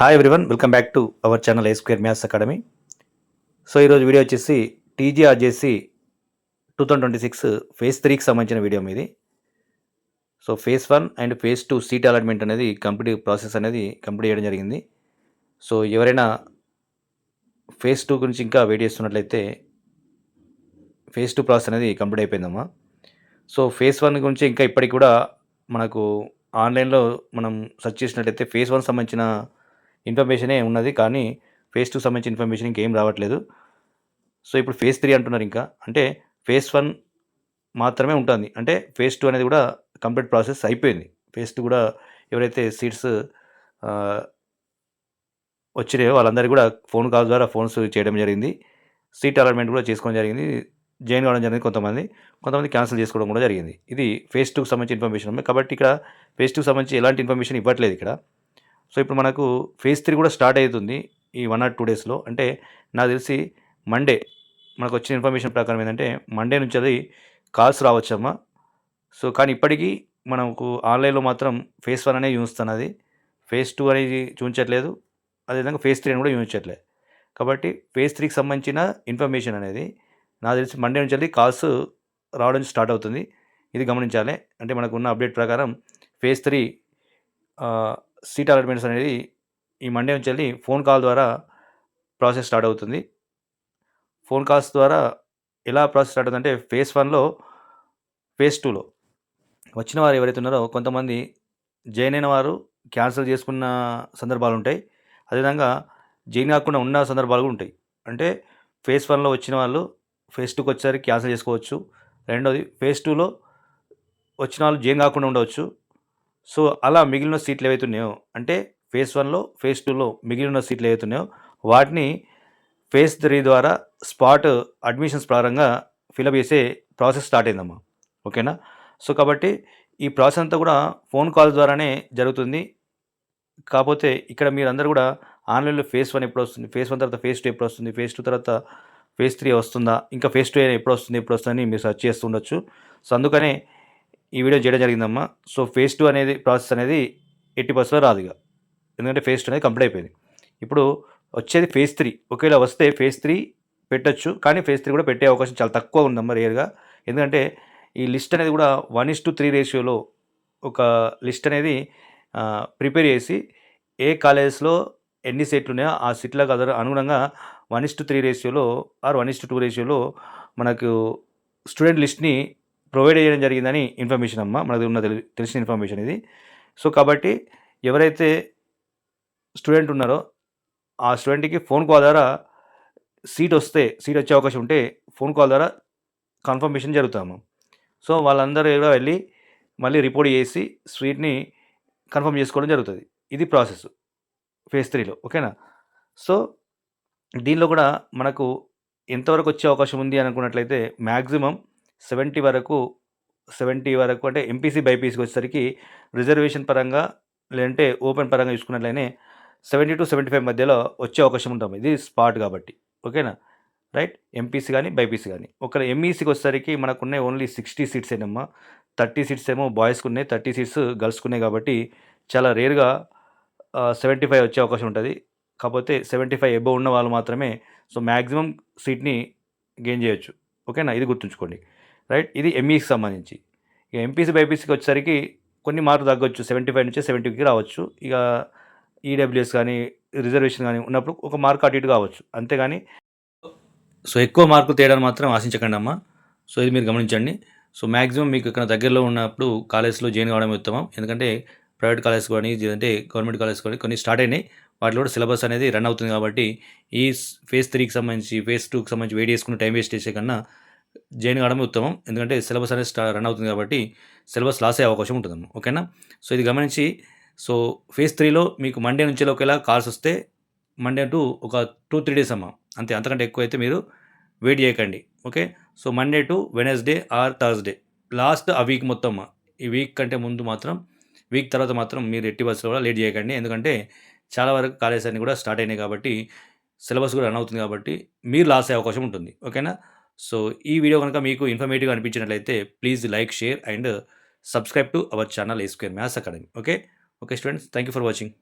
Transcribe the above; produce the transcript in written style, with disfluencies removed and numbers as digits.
Hi everyone, welcome back to our channel A square maths academy. So ఈరోజు video వచ్చేసి TGRJC 2026 phase 3కి సంబంధించిన video మీది. So phase 1 and phase 2 seat allotment అనేది process అనేది complete చేయడం జరిగింది. సో ఎవరైనా ఫేజ్ 2 గురించి ఇంకా వెయిట్ చేస్తున్నట్లయితే ఫేజ్ 2 ప్రాసెస్ అనేది కంప్లీట్ అయిపోయిందమ్మా. సో ఫేజ్ 1 గురించి ఇంకా ఇప్పటికి కూడా మనకు ఆన్లైన్లో మనం సెర్చ్ చేసినట్లయితే ఫేజ్ 1 సంబంధించిన ఇన్ఫర్మేషనే ఉన్నది, కానీ ఫేజ్ 2 సంబంధించిన ఇన్ఫర్మేషన్ ఇంకేం రావట్లేదు. సో ఇప్పుడు ఫేజ్ 3 అంటున్నారు. ఇంకా అంటే ఫేజ్ 1 మాత్రమే ఉంటుంది. అంటే ఫేజ్ 2 అనేది కూడా కంప్లీట్ ప్రాసెస్ అయిపోయింది. ఫేజ్ 2 కూడా ఎవరైతే సీట్స్ వచ్చినాయో వాళ్ళందరికీ కూడా ఫోన్ కాల్ ద్వారా ఫోన్స్ చేయడం జరిగింది. సీట్ అలాట్మెంట్ కూడా చేసుకోవడం జరిగింది. జాయిన్ కావడం జరిగింది. కొంతమంది క్యాన్సిల్ చేసుకోవడం కూడా జరిగింది. ఇది ఫేజ్ 2కి సంబంధించిన ఇన్ఫర్మేషన్ ఉంది. కాబట్టి ఇక్కడ ఫేజ్ 2కి సంబంధించి ఎలాంటి ఇన్ఫర్మేషన్ ఇవ్వట్లేదు ఇక్కడ. సో ఇప్పుడు మనకు ఫేజ్ 3 కూడా స్టార్ట్ అవుతుంది ఈ 1 or 2 డేస్లో. అంటే నాకు తెలిసి మండే మనకు వచ్చిన ఇన్ఫర్మేషన్ ప్రకారం ఏంటంటే మండే నుంచి అది కాల్స్ రావచ్చమ్మా. సో కానీ ఇప్పటికీ మనకు ఆన్లైన్లో మాత్రం ఫేజ్ 1 అనేది చూస్తున్నది, ఫేజ్ 2 అనేది చూపించట్లేదు, అదేవిధంగా ఫేజ్ 3 అని కూడా చూపించట్లేదు. కాబట్టి ఫేజ్ 3కి సంబంధించిన ఇన్ఫర్మేషన్ అనేది నాకు తెలిసి మండే నుంచి అది కాల్స్ రావడం స్టార్ట్ అవుతుంది. ఇది గమనించాలి. అంటే మనకు ఉన్న అప్డేట్ ప్రకారం ఫేజ్ 3 సీట్ అలాట్మెంట్స్ అనేది ఈ మండే నుంచి వెళ్ళి ఫోన్ కాల్ ద్వారా ప్రాసెస్ స్టార్ట్ అవుతుంది. ఫోన్ కాల్స్ ద్వారా ఎలా ప్రాసెస్ స్టార్ట్ అవుతుందంటే ఫేజ్ 1లో ఫేజ్ 2లో వచ్చిన వారు ఎవరైతే ఉన్నారో కొంతమంది జాయిన్ అయిన వారు క్యాన్సిల్ చేసుకున్న సందర్భాలు ఉంటాయి. అదేవిధంగా జాయిన్ కాకుండా ఉన్న సందర్భాలు కూడా ఉంటాయి. అంటే ఫేజ్ 1లో వచ్చిన వాళ్ళు ఫేజ్ 2కి వచ్చేసరికి క్యాన్సిల్ చేసుకోవచ్చు. రెండోది ఫేజ్ 2లో వచ్చిన వాళ్ళు జాయిన్ కాకుండా ఉండవచ్చు. సో అలా మిగిలిన సీట్లు ఏవైతే ఉన్నాయో, అంటే ఫేజ్ 1లో ఫేజ్ 2లో మిగిలిన సీట్లు ఏవైతే ఉన్నాయో వాటిని ఫేజ్ 3 ద్వారా స్పాట్ అడ్మిషన్స్ ప్రారంభంగా ఫిలప్ చేసే ప్రాసెస్ స్టార్ట్ అయిందమ్మా. ఓకేనా. సో కాబట్టి ఈ ప్రాసెస్ అంతా కూడా ఫోన్ కాల్ ద్వారానే జరుగుతుంది. కాకపోతే ఇక్కడ మీరందరూ కూడా ఆన్లైన్లో ఫేజ్ 1 ఎప్పుడు వస్తుంది, ఫేజ్ 1 తర్వాత ఫేజ్ 2 ఎప్పుడు వస్తుంది, ఫేజ్ 2 తర్వాత ఫేజ్ 3 వస్తుందా, ఇంకా ఫేజ్ 2 ఎప్పుడు వస్తుందని మీరు సెర్చ్ చేస్తూ ఉండొచ్చు. సో అందుకనే ఈ వీడియో చేయడం జరిగిందమ్మా. సో ఫేజ్ 2 అనేది ప్రాసెస్ అనేది 80% రాదు ఇక, ఎందుకంటే ఫేజ్ 2 అనేది కంప్లీట్ అయిపోయింది. ఇప్పుడు వచ్చేది ఫేజ్ 3. ఒకవేళ వస్తే ఫేజ్ 3 పెట్టచ్చు, కానీ ఫేజ్ 3 కూడా పెట్టే అవకాశం చాలా తక్కువ ఉందమ్మా రేర్గా. ఎందుకంటే ఈ లిస్ట్ అనేది కూడా 1:3 రేషియోలో ఒక లిస్ట్ అనేది ప్రిపేర్ చేసి ఏ కాలేజెస్లో ఎన్ని సీట్లు ఉన్నాయో ఆ సీట్లకు అనుగుణంగా 1:3 రేషియోలో ఆర్ 1:2 రేషియోలో మనకు స్టూడెంట్ లిస్ట్ని ప్రొవైడ్ చేయడం జరిగిందని ఇన్ఫర్మేషన్ అమ్మ, మనకు ఉన్న తెలిసిన ఇన్ఫర్మేషన్ ఇది. సో కాబట్టి ఎవరైతే స్టూడెంట్ ఉన్నారో ఆ స్టూడెంట్కి ఫోన్ కాల్ ద్వారా సీట్ వచ్చే అవకాశం ఉంటే ఫోన్ కాల్ ద్వారా కన్ఫర్మేషన్ జరుగుతాము. సో వాళ్ళందరూ కూడా వెళ్ళి మళ్ళీ రిపోర్ట్ చేసి సీట్ని కన్ఫర్మ్ చేసుకోవడం జరుగుతుంది. ఇది ప్రాసెస్ ఫేజ్ 3లో. ఓకేనా. సో దీనిలో కూడా మనకు ఎంతవరకు వచ్చే అవకాశం ఉంది అనుకున్నట్లయితే మ్యాక్సిమం 70 వరకు అంటే ఎంపీసీ బైపీసీకి వచ్చేసరికి రిజర్వేషన్ పరంగా లేదంటే ఓపెన్ పరంగా చూసుకున్నట్లయితే 70 to 75 మధ్యలో వచ్చే అవకాశం ఉంటుంది. ఇది స్పాట్ కాబట్టి. ఓకేనా. రైట్. ఎంపీసీ కానీ బైపీసీ కానీ. ఒక ఎంఈసీకి వచ్చేసరికి మనకున్నాయి ఓన్లీ 60 సీట్స్ ఏనమ్మా. 30 సీట్స్ ఏమో బాయ్స్కి ఉన్నాయి, 30 సీట్స్ గర్ల్స్కి ఉన్నాయి. కాబట్టి చాలా రేర్గా 75 వచ్చే అవకాశం ఉంటుంది. కాకపోతే 75 ఎబోవ్ ఉన్న వాళ్ళు మాత్రమే సో మ్యాక్సిమం సీట్ని గెయిన్ చేయొచ్చు. ఓకేనా. ఇది గుర్తుంచుకోండి. రైట్. ఇది ఎంఈకి సంబంధించి. ఇక ఎంపీసీ బైపీసీకి వచ్చేసరికి కొన్ని మార్కులు తగ్గొచ్చు, 75 నుంచి 70కి రావచ్చు. ఇక ఈడబ్ల్యూఎస్ కానీ రిజర్వేషన్ కానీ ఉన్నప్పుడు ఒక మార్క్ అటు ఇటు కావచ్చు, అంతేగాని సో ఎక్కువ మార్కులు తేడాన్ని మాత్రం ఆశించకండి అమ్మా. సో ఇది మీరు గమనించండి. సో మ్యాక్సిమం మీకు ఇక్కడ దగ్గరలో ఉన్నప్పుడు కాలేజ్లో జాయిన్ కావడం ఉత్తమం. ఎందుకంటే ప్రైవేట్ కాలేజ్ కానీ లేదంటే గవర్నమెంట్ కాలేజ్ కానీ కొన్ని స్టార్ట్ అయినాయి, వాటిలో కూడా సిలబస్ అనేది రన్ అవుతుంది. కాబట్టి ఈ ఫేజ్ 3కి సంబంధించి ఫేజ్ 2కి సంబంధించి వెయిట్ చేసుకుని టైం వేస్ట్ చేసే కన్నా జాయిన్ కావడమే ఉత్తమం. ఎందుకంటే సిలబస్ అనేది రన్ అవుతుంది కాబట్టి సిలబస్ లాస్ అయ్యే అవకాశం ఉంటుందమ్మా. ఓకేనా. సో ఇది గమనించి సో ఫేజ్ 3లో మీకు మండే నుంచి ఒకవేళ కాల్స్ వస్తే మండే టు ఒక 2-3 డేస్ అమ్మా, అంతే. అంతకంటే ఎక్కువ అయితే మీరు వెయిట్ చేయకండి. Okay. So Monday to Wednesday are Thursday last ఆ వీక్ మొత్తం. ఈ వీక్ కంటే ముందు మాత్రం, వీక్ తర్వాత మాత్రం మీరు ఎట్టి బస్సులో కూడా లేట్ చేయకండి. ఎందుకంటే చాలా వరకు కాలేజెస్ అన్నీ కూడా స్టార్ట్ అయినాయి కాబట్టి సిలబస్ కూడా రన్ అవుతుంది కాబట్టి మీరు లాస్ అయ్యే అవకాశం ఉంటుంది. ఓకేనా. సో ఈ వీడియో కనుక మీకు ఇన్ఫర్మేటివ్గా అనిపించినట్లయితే please like, share and subscribe to our channel A square maths academy. Okay students, thank you for watching.